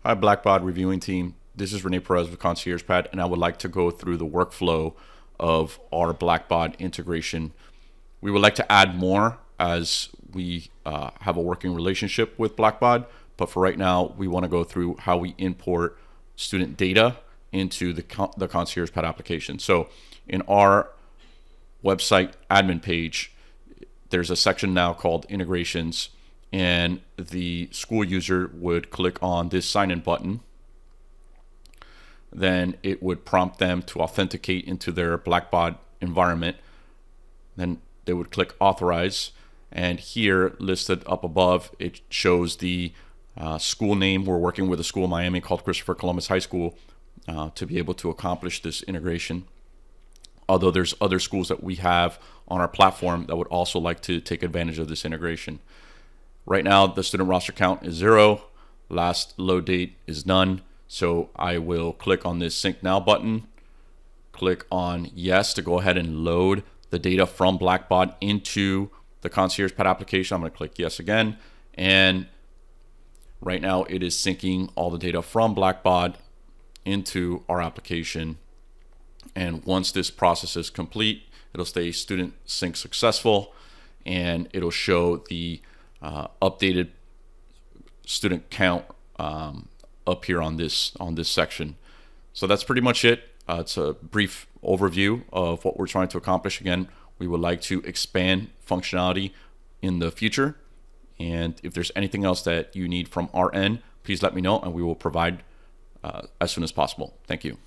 Hi, Blackbaud reviewing team. This is Rene Perez with ConciergePad, and I would like to go through the workflow of our Blackbaud integration. We would like to add more as we have a working relationship with Blackbaud, but for right now, we want to go through how we import student data into the ConciergePad application. So in our website admin page, there's a section now called integrations, and the school user would click on this sign in button. Then it would prompt them to authenticate into their Blackbaud environment. Then they would click authorize, and here listed up above it shows the school name. We're working with a school in Miami called Christopher Columbus High School to be able to accomplish this integration. Although there's other schools that we have on our platform that would also like to take advantage of this integration. Right now, the student roster count is 0. Last load date is none. So I will click on this Sync Now button, click on Yes to go ahead and load the data from Blackbaud into the ConciergePad application. I'm going to click Yes again. And right now it is syncing all the data from Blackbaud into our application. And once this process is complete, it'll say student sync successful, and it'll show the updated student count up here on this section. So that's pretty much it. It's a brief overview of what we're trying to accomplish. Again, we would like to expand functionality in the future, and if there's anything else that you need from our end, please let me know and we will provide as soon as possible. Thank you.